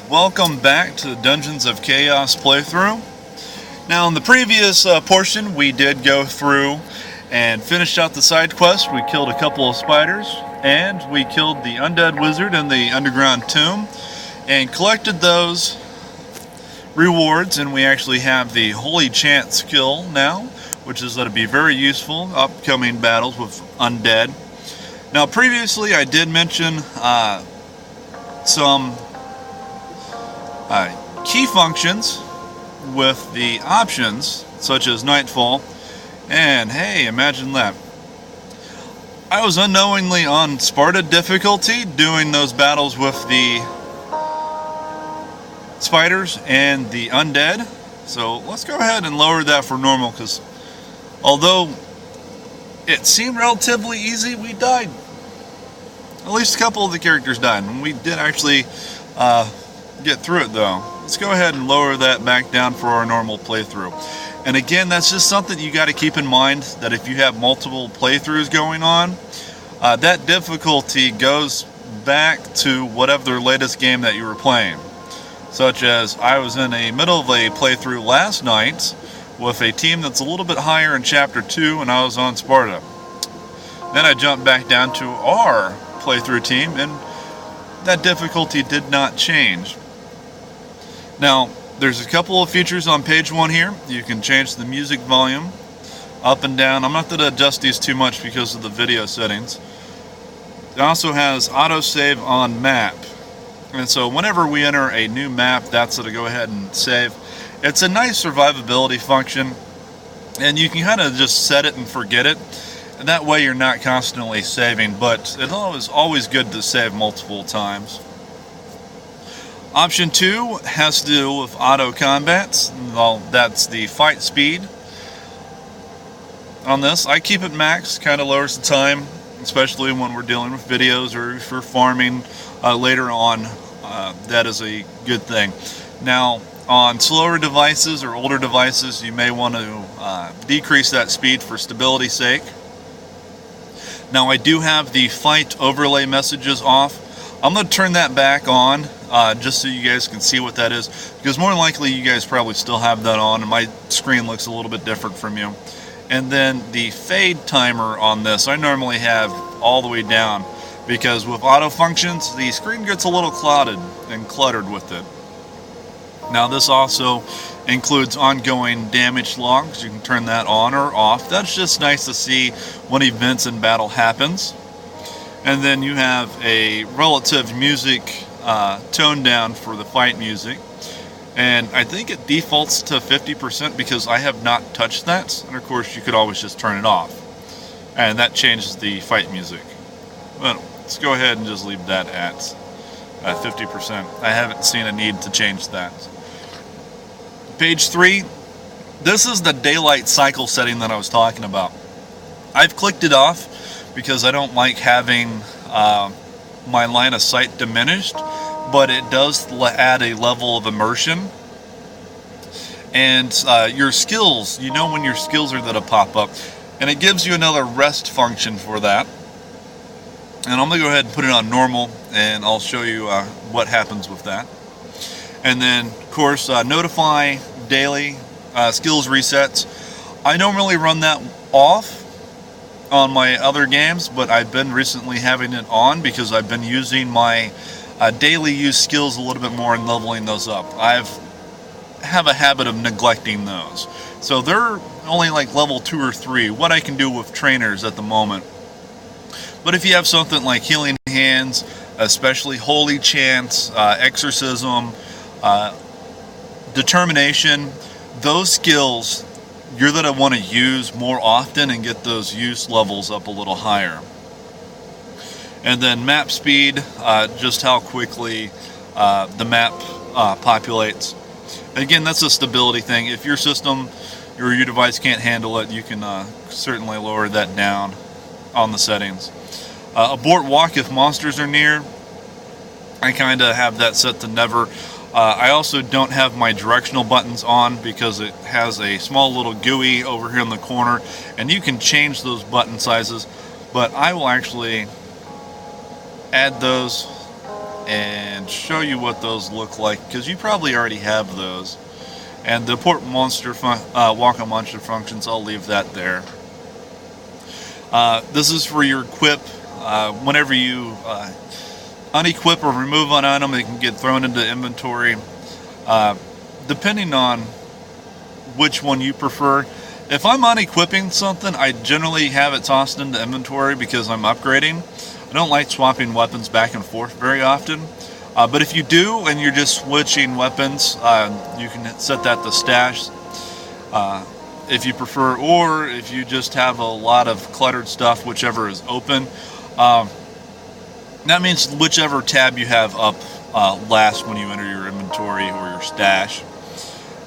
Welcome back to the Dungeons of Chaos playthrough. Now in the previous portion we did go through and finish out the side quest. We killed a couple of spiders and we killed the undead wizard in the underground tomb and collected those rewards, and we actually have the Holy Chant skill now, which is going to be very useful in upcoming battles with undead. Now previously I did mention some key functions with the options such as Nightfall, and hey, imagine that. I was unknowingly on Sparta difficulty doing those battles with the spiders and the undead, so let's go ahead and lower that for normal, because although it seemed relatively easy, we died. At least a couple of the characters died, and we did actually get through it though. Let's go ahead and lower that back down for our normal playthrough. And again, that's just something you got to keep in mind, that if you have multiple playthroughs going on, that difficulty goes back to whatever the latest game that you were playing. Such as I was in the middle of a playthrough last night with a team that's a little bit higher in Chapter 2, and I was on Sparta. Then I jumped back down to our playthrough team, and that difficulty did not change. Now, there's a couple of features on page 1 here. You can change the music volume up and down. I'm not going to adjust these too much because of the video settings. It also has autosave on map. And so whenever we enter a new map, that's going to go ahead and save. It's a nice survivability function, and you can kind of just set it and forget it. And that way you're not constantly saving, but it is always good to save multiple times. Option 2 has to do with auto combats. Well, that's the fight speed. On this, I keep it max, kind of lowers the time, especially when we're dealing with videos or if we're farming later on. That is a good thing. Now, on slower devices or older devices, you may want to decrease that speed for stability's sake. Now, I do have the fight overlay messages off. I'm going to turn that back on just so you guys can see what that is, because more than likely you guys probably still have that on and my screen looks a little bit different from you. And then the fade timer on this, I normally have all the way down, because with auto functions the screen gets a little clouded and cluttered with it. Now this also includes ongoing damage logs. You can turn that on or off. That's just nice to see when events in battle happens. And then you have a relative music tone down for the fight music. And I think it defaults to 50% because I have not touched that. And of course you could always just turn it off. And that changes the fight music. Well, let's go ahead and just leave that at 50%. I haven't seen a need to change that. Page 3, this is the daylight cycle setting that I was talking about. I've clicked it off because I don't like having my line of sight diminished, but it does add a level of immersion. And your skills, you know when your skills are going to pop up, and it gives you another rest function for that. And I'm going to go ahead and put it on normal, and I'll show you what happens with that. And then, of course, notify daily skills resets. I normally run that off on my other games, but I've been recently having it on because I've been using my daily use skills a little bit more and leveling those up. I have a habit of neglecting those. So they're only like level 2 or 3, what I can do with trainers at the moment. But if you have something like Healing Hands, especially Holy Chants, Exorcism, Determination, those skills you're going to want to use more often and get those use levels up a little higher. And then map speed, just how quickly the map populates. Again, that's a stability thing. If your system or your device can't handle it, you can certainly lower that down on the settings. Abort walk if monsters are near. I kind of have that set to never. I also don't have my directional buttons on because it has a small little GUI over here in the corner, and you can change those button sizes, but I will actually add those and show you what those look like, because you probably already have those. And the import monster walk on monster functions, I'll leave that there. This is for your equip. Whenever you unequip or remove an item, it can get thrown into inventory. Depending on which one you prefer. If I'm unequipping something, I generally have it tossed into inventory because I'm upgrading. I don't like swapping weapons back and forth very often. But if you do and you're just switching weapons, you can set that to stash if you prefer, or if you just have a lot of cluttered stuff, whichever is open. That means whichever tab you have up last when you enter your inventory or your stash.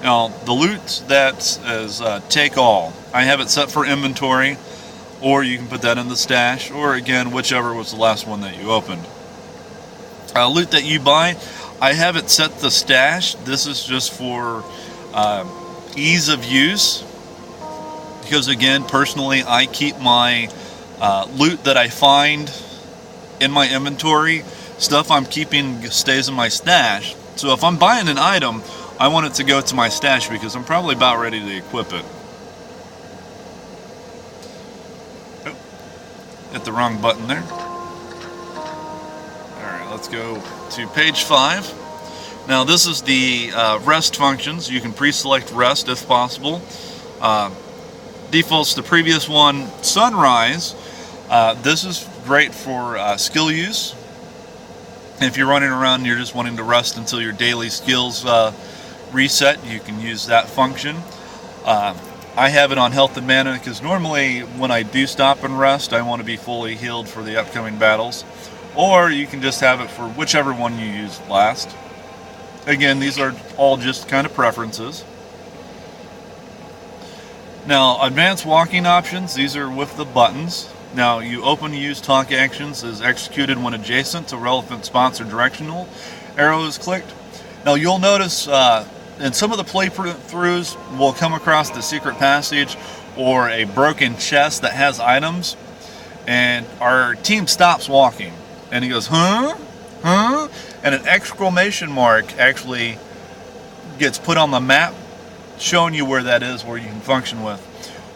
Now, the loot that is take all, I have it set for inventory, or you can put that in the stash, or again, whichever was the last one that you opened. Loot that you buy, I have it set to stash. This is just for ease of use, because again, personally, I keep my loot that I find in my inventory. Stuff I'm keeping stays in my stash. So if I'm buying an item, I want it to go to my stash because I'm probably about ready to equip it. Oh, hit the wrong button there. Alright, let's go to page 5. Now this is the rest functions. You can pre-select rest if possible. Defaults to previous one. Sunrise. This is great for skill use. If you're running around and you're just wanting to rest until your daily skills reset, you can use that function. I have it on health and mana because normally when I do stop and rest, I want to be fully healed for the upcoming battles. Or you can just have it for whichever one you use last. Again, these are all just kind of preferences. Now, advanced walking options, these are with the buttons. Now, you open use talk actions is executed when adjacent to relevant spots or directional arrow is clicked. Now, you'll notice in some of the playthroughs, we'll come across the secret passage or a broken chest that has items, and our team stops walking, and he goes, huh? Huh? And an exclamation mark actually gets put on the map, showing you where that is, where you can function with.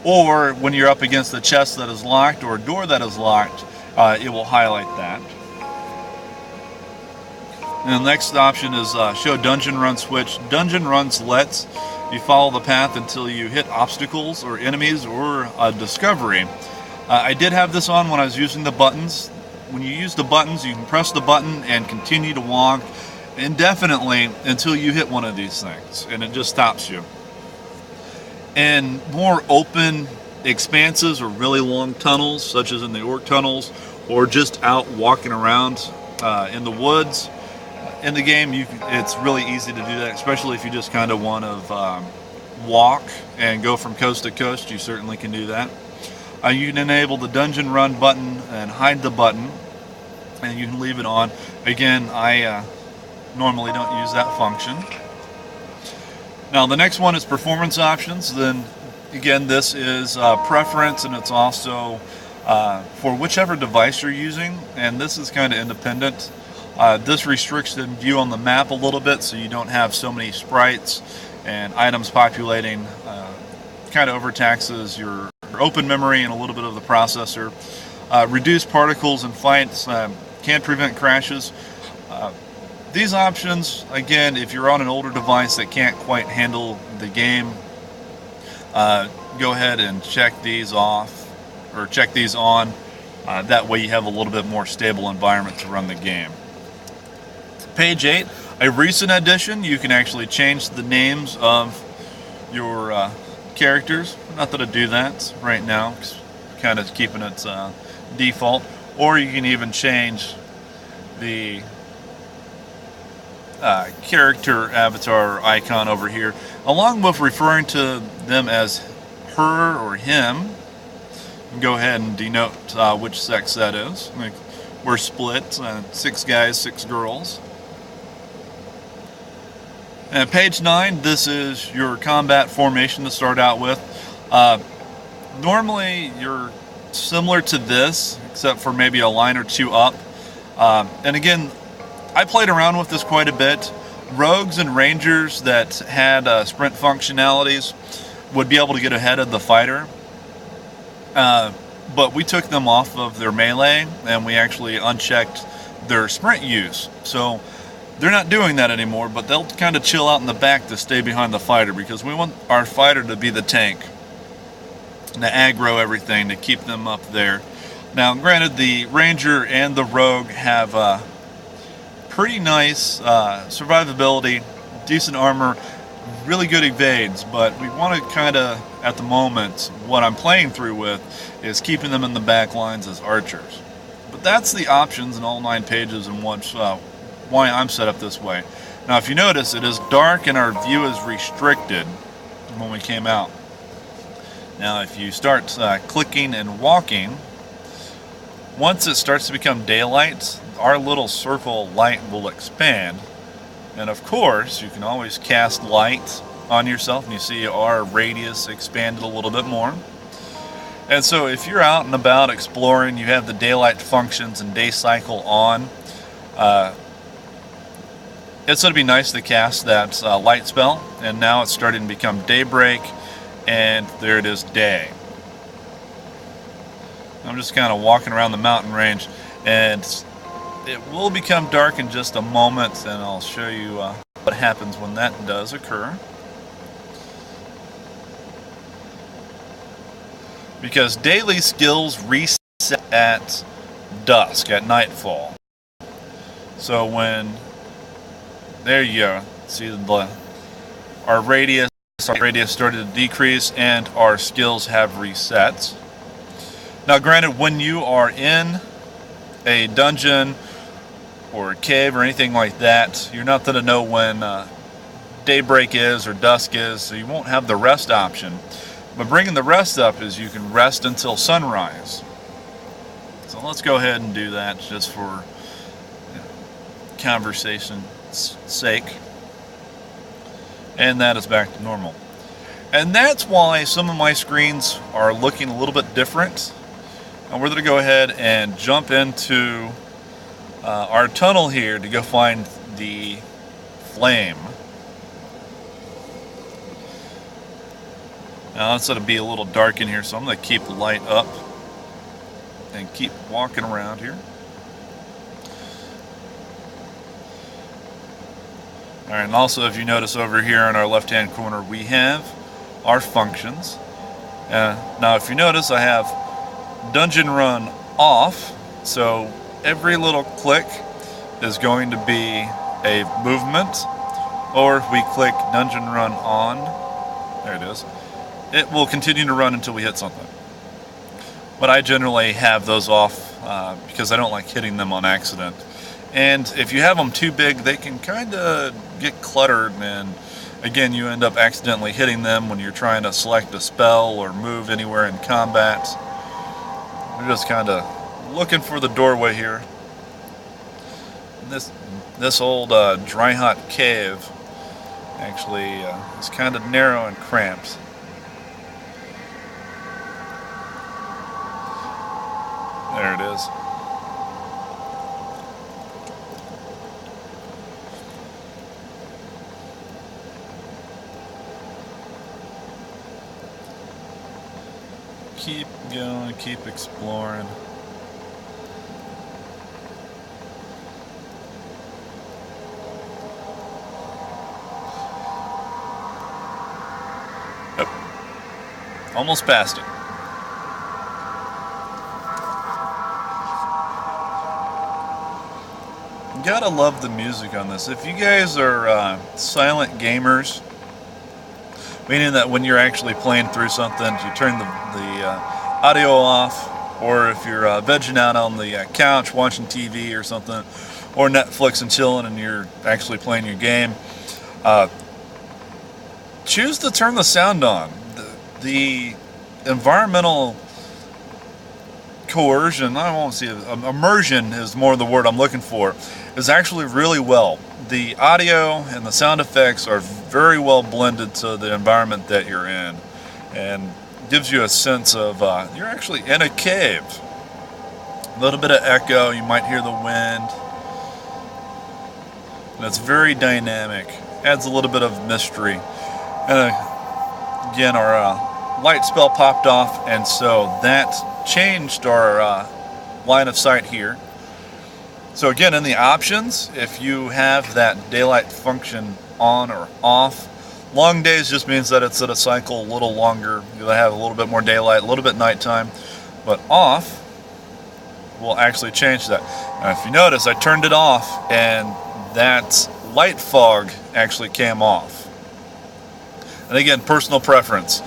Or when you're up against a chest that is locked or a door that is locked, it will highlight that. And the next option is show dungeon run switch. Dungeon runs lets you follow the path until you hit obstacles or enemies or a discovery. I did have this on when I was using the buttons. When you use the buttons, you can press the button and continue to walk indefinitely until you hit one of these things, and it just stops you. And more open expanses or really long tunnels, such as in the orc tunnels, or just out walking around in the woods, in the game, it's really easy to do that, especially if you just kind of want to walk and go from coast to coast. You certainly can do that. You can enable the dungeon run button and hide the button, and you can leave it on. Again, I normally don't use that function. Now the next one is performance options. Then again, this is preference, and it's also for whichever device you're using, and this is kind of independent. This restricts the view on the map a little bit, so you don't have so many sprites and items populating. Kind of overtaxes your open memory and a little bit of the processor. Reduce particles in fights, can prevent crashes. These options, again, if you're on an older device that can't quite handle the game, go ahead and check these off, or check these on. That way you have a little bit more stable environment to run the game. Page 8, a recent addition, you can actually change the names of your characters. Not that I do that right now, kind of keeping it default. Or you can even change the character avatar icon over here, along with referring to them as her or him. You can go ahead and denote which sex that is. Like, we're split, 6 guys, 6 girls. And page 9, this is your combat formation to start out with. Normally you're similar to this, except for maybe a line or two up. And again, I played around with this quite a bit. Rogues and Rangers that had sprint functionalities would be able to get ahead of the fighter. But we took them off of their melee and we actually unchecked their sprint use. So they're not doing that anymore, but they'll kind of chill out in the back to stay behind the fighter because we want our fighter to be the tank, to aggro everything, to keep them up there. Now, granted, the Ranger and the Rogue have pretty nice survivability, decent armor, really good evades, but we want to kind of, at the moment, what I'm playing through with is keeping them in the back lines as archers. But that's the options in all 9 pages and why I'm set up this way. Now, if you notice, it is dark and our view is restricted when we came out. Now, if you start clicking and walking, once it starts to become daylight, our little circle light will expand. And of course, you can always cast light on yourself, and you see our radius expanded a little bit more. And so if you're out and about exploring, you have the daylight functions and day cycle on, it's going to be nice to cast that light spell, and now it's starting to become daybreak, and there it is, day. I'm just kind of walking around the mountain range, and it will become dark in just a moment, and I'll show you what happens when that does occur. Because daily skills reset at dusk, at nightfall. So when, there you go, see our radius started to decrease and our skills have reset. Now granted, when you are in a dungeon or a cave or anything like that, you're not going to know when daybreak is or dusk is, so you won't have the rest option. But bringing the rest up is you can rest until sunrise. So let's go ahead and do that just for conversation's sake. And that is back to normal. And that's why some of my screens are looking a little bit different. And we're going to go ahead and jump into our tunnel here to go find the flame. Now it's going to be a little dark in here, so I'm going to keep the light up and keep walking around here. Alright, and also if you notice over here in our left hand corner we have our functions. Now if you notice, I have dungeon run off, so every little click is going to be a movement, or if we click dungeon run on, there it is, it will continue to run until we hit something. But I generally have those off because I don't like hitting them on accident. And if you have them too big, they can kind of get cluttered, and again, you end up accidentally hitting them when you're trying to select a spell or move anywhere in combat. We're just kind of looking for the doorway here. This old dry hot cave actually is kind of narrow and cramped. There it is. Keep going, keep exploring. Yep. Almost past it. Gotta love the music on this. If you guys are silent gamers, meaning that when you're actually playing through something, you turn the audio off, or if you're vegging out on the couch watching TV or something, or Netflix and chilling and you're actually playing your game, choose to turn the sound on. The environmental coercion, I won't say immersion is more the word I'm looking for, is actually really well. The audio and the sound effects are very well blended to the environment that you're in, and gives you a sense of you're actually in a cave. A little bit of echo, you might hear the wind. And it's very dynamic. Adds a little bit of mystery. And again, our light spell popped off, and so that changed our line of sight here. So again, in the options, if you have that daylight function on or off, long days just means that it's at a cycle a little longer. You'll have a little bit more daylight, a little bit nighttime. But off will actually change that. Now, if you notice, I turned it off, and that light fog actually came off. And again, personal preference.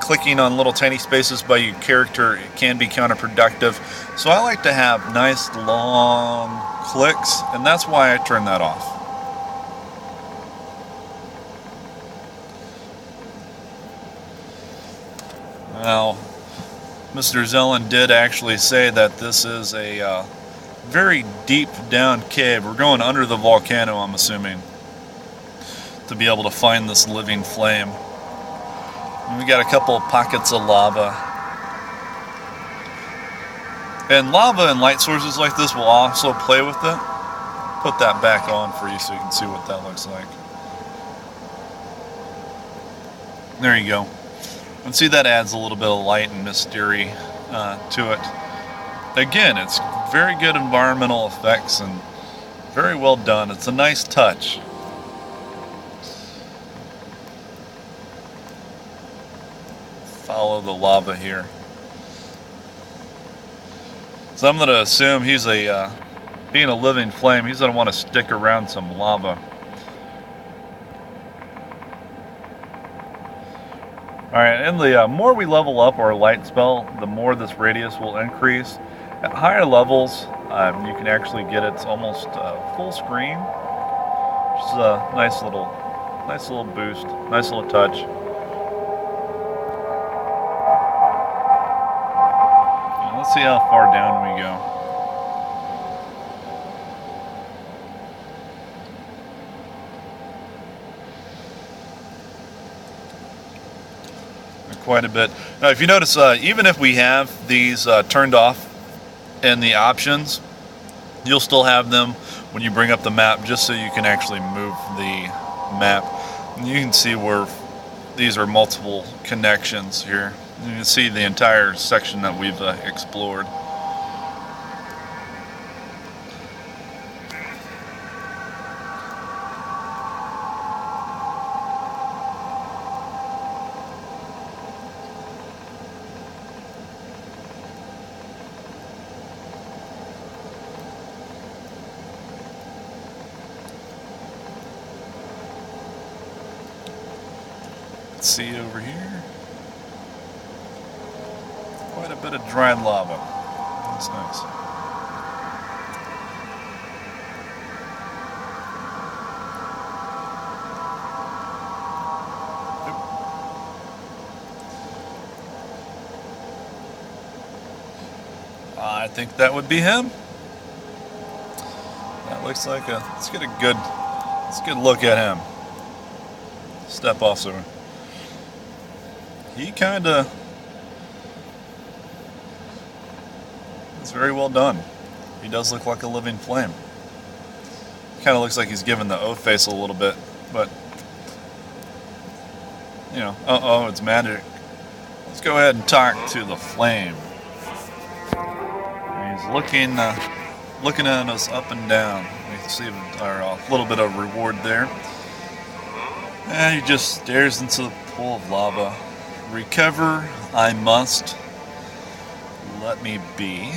Clicking on little tiny spaces by your character can be counterproductive. So I like to have nice long clicks, and that's why I turn that off. Now, Mr. Zellen did actually say that this is a very deep down cave. We're going under the volcano, I'm assuming, to be able to find this living flame. And we got a couple of pockets of lava. And lava and light sources like this will also play with it. Put that back on for you so you can see what that looks like. There you go. And see, that adds a little bit of light and mystery to it. Again, it's very good environmental effects and very well done. It's a nice touch. Follow the lava here. So I'm going to assume he's being a living flame, he's going to want to stick around some lava. Alright, and the more we level up our light spell, the more this radius will increase. At higher levels, you can actually get it almost full screen, which is a nice little boost, nice little touch. And let's see how far down we go. Quite a bit. Now, if you notice, even if we have these turned off in the options, you'll still have them when you bring up the map, just so you can actually move the map. And you can see where these are multiple connections here. You can see the entire section that we've explored. See over here, quite a bit of dried lava. That's nice. I think that would be him. That looks like let's get a good look at him. Step off, sir. He it's very well done. He does look like a living flame. Kind of looks like he's giving the O face a little bit, but you know, it's magic. Let's go ahead and talk to the flame. He's looking at us up and down. We can see a little bit of reward there. And he just stares into the pool of lava. Recover, I must. Let me be.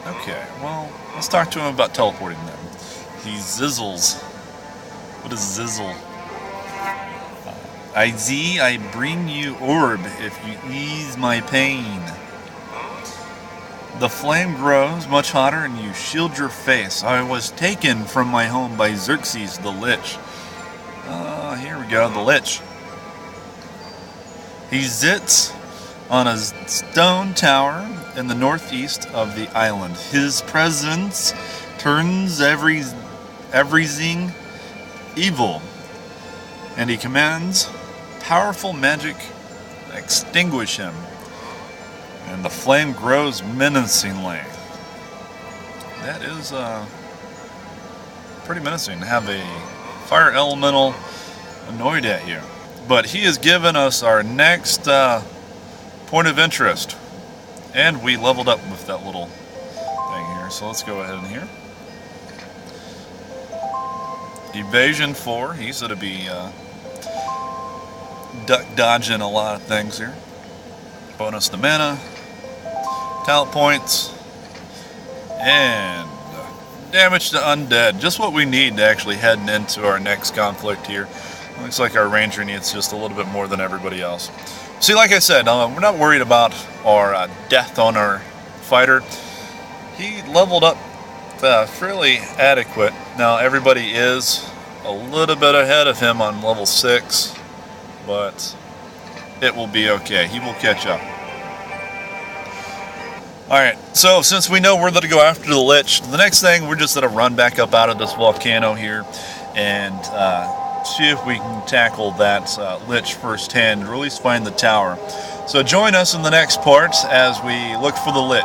Okay, well, let's talk to him about teleporting then. He zizzles. What is zizzle? I bring you orb if you ease my pain. The flame grows much hotter and you shield your face. I was taken from my home by Xerxes the Lich. Here we go, the Lich. He sits on a stone tower in the northeast of the island. His presence turns everything evil, and he commands powerful magic to extinguish him. And the flame grows menacingly. That is pretty menacing to have a fire elemental annoyed at you. But he has given us our next point of interest. And we leveled up with that little thing here. So let's go ahead in here. Evasion 4. He's going to be duck dodging a lot of things here. Bonus to mana, talent points, and damage to undead. Just what we need to actually head into our next conflict here. Looks like our ranger needs just a little bit more than everybody else. See, like I said, we're not worried about our death on our fighter. He leveled up fairly adequate. Now everybody is a little bit ahead of him on level 6, but it will be okay. He will catch up. Alright, so since we know we're going to go after the Lich, the next thing we're just going to run back up out of this volcano here and see if we can tackle that Lich firsthand, or at least find the tower. So join us in the next part as we look for the Lich.